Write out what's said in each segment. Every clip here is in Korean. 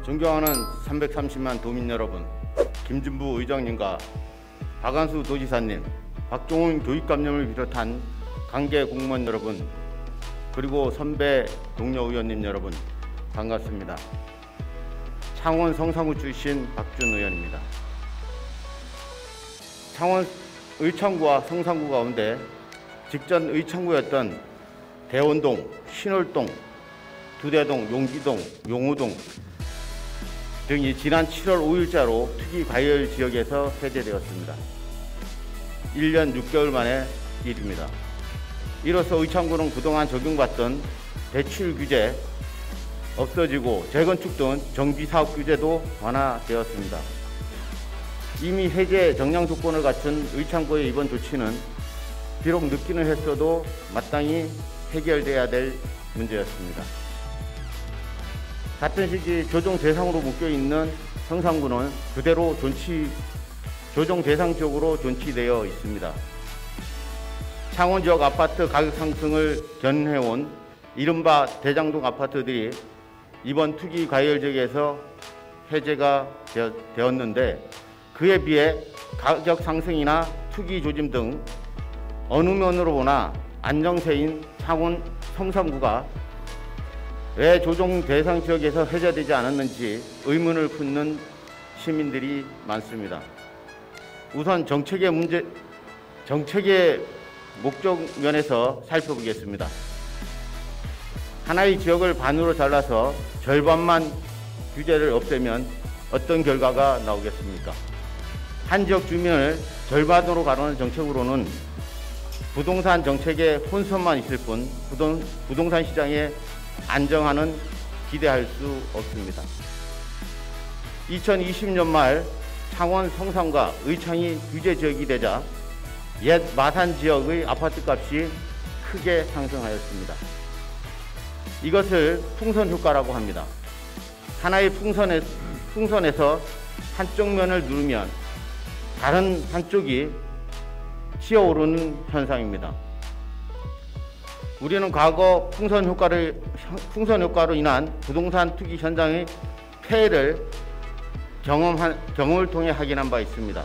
존경하는 330만 도민 여러분, 김진부 의장님과 박한수 도지사님, 박종훈 교육감님을 비롯한 관계 공무원 여러분, 그리고 선배 동료 의원님 여러분, 반갑습니다. 창원 성산구 출신 박준 의원입니다. 창원 의창구와 성산구 가운데 직전 의창구였던 대원동, 신월동, 두대동, 용기동, 용호동 등이 지난 7월 5일자로 투기 과열 지역에서 해제되었습니다. 1년 6개월 만의 일입니다. 이로써 의창구는 그동안 적용받던 대출 규제 없어지고 재건축 등 정비사업 규제도 완화되었습니다. 이미 해제 정량 조건을 갖춘 의창구의 이번 조치는 비록 늦기는 했어도 마땅히 해결돼야 될 문제였습니다. 같은 시기 조정 대상으로 묶여있는 성산구는 그대로 조정 대상 지역으로 존치되어 있습니다. 창원 지역 아파트 가격 상승을 견인해온 이른바 대장동 아파트들이 이번 투기 과열 지역에서 해제가 되었는데, 그에 비해 가격 상승이나 투기 조짐 등 어느 면으로 보나 안정세인 창원 성산구가 왜 조정 대상 지역에서 해제되지 않았는지 의문을 품는 시민들이 많습니다. 우선 정책의 목적 면에서 살펴보겠습니다. 하나의 지역을 반으로 잘라서 절반만 규제를 없애면 어떤 결과가 나오겠습니까? 한 지역 주민을 절반으로 가르는 정책으로는 부동산 정책에 혼선만 있을 뿐 부동산 시장에 안정화는 기대할 수 없습니다. 2020년 말 창원 성산과 의창이 규제 지역이 되자 옛 마산 지역의 아파트값이 크게 상승하였습니다. 이것을 풍선 효과라고 합니다. 하나의 풍선에서 한쪽 면을 누르면 다른 한쪽이 튀어오르는 현상입니다. 우리는 과거 풍선 효과로 인한 부동산 투기 현장의 폐해를 경험을 통해 확인한 바 있습니다.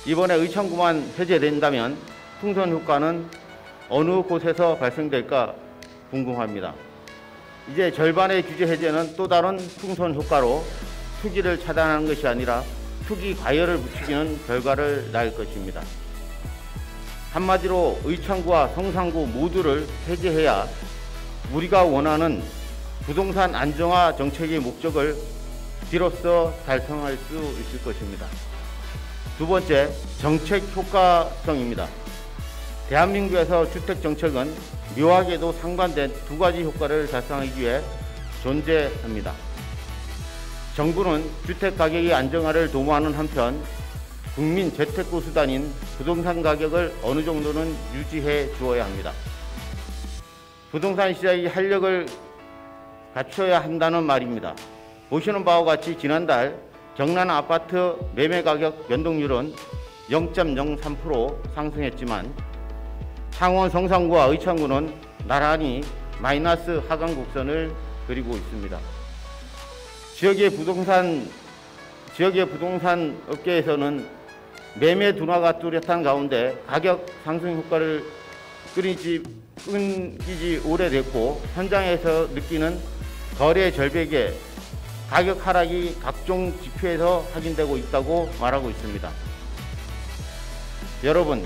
이번에 의창구만 해제된다면 풍선 효과는 어느 곳에서 발생될까 궁금합니다. 이제 절반의 규제 해제는 또 다른 풍선 효과로 투기를 차단하는 것이 아니라 투기 과열을 부추기는 결과를 낳을 것입니다. 한마디로 의창구와 성산구 모두를 해제해야 우리가 원하는 부동산 안정화 정책의 목적을 비로소 달성할 수 있을 것입니다. 두 번째, 정책 효과성입니다. 대한민국에서 주택정책은 묘하게도 상반된 두 가지 효과를 달성하기 위해 존재합니다. 정부는 주택가격의 안정화를 도모하는 한편 국민 재테크 수단인 부동산 가격을 어느 정도는 유지해 주어야 합니다. 부동산 시장이 활력을 갖춰야 한다는 말입니다. 보시는 바와 같이 지난달 경남 아파트 매매 가격 변동률은 0.03% 상승했지만 창원 성산구와 의창구는 나란히 마이너스 하강 곡선을 그리고 있습니다. 지역의 부동산 업계에서는 매매 둔화가 뚜렷한 가운데 가격 상승 효과를 끊기지 오래됐고, 현장에서 느끼는 거래 절벽에 가격 하락이 각종 지표에서 확인되고 있다고 말하고 있습니다. 여러분,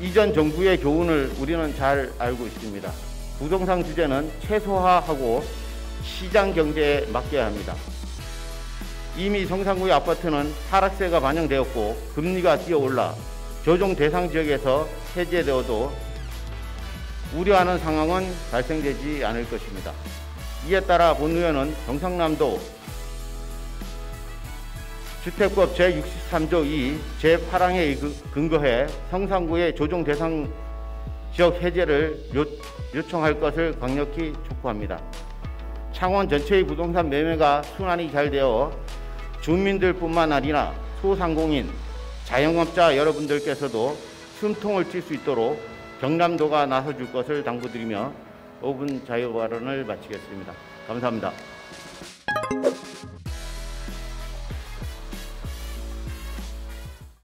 이전 정부의 교훈을 우리는 잘 알고 있습니다. 부동산 규제는 최소화하고 시장 경제에 맡겨야 합니다. 이미 성산구의 아파트는 하락세가 반영되었고 금리가 뛰어올라 조정 대상 지역에서 해제되어도 우려하는 상황은 발생되지 않을 것입니다. 이에 따라 본 의원은 경상남도 주택법 제63조 2 제8항에 근거해 성산구의 조정 대상 지역 해제를 요청할 것을 강력히 촉구합니다. 창원 전체의 부동산 매매가 순환이 잘 되어 주민들뿐만 아니라 소상공인, 자영업자 여러분들께서도 숨통을 틔 수 있도록 경남도가 나서줄 것을 당부드리며 5분 자유 발언을 마치겠습니다. 감사합니다.